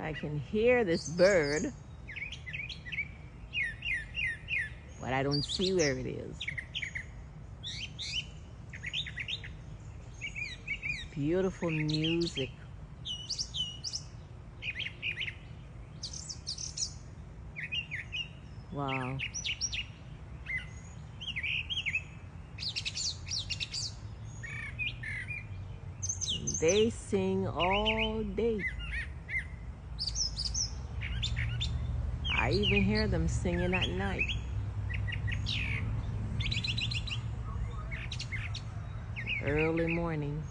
I can hear this bird, but I don't see where it is. Beautiful music. Wow. They sing all day. I even hear them singing at night. Early morning.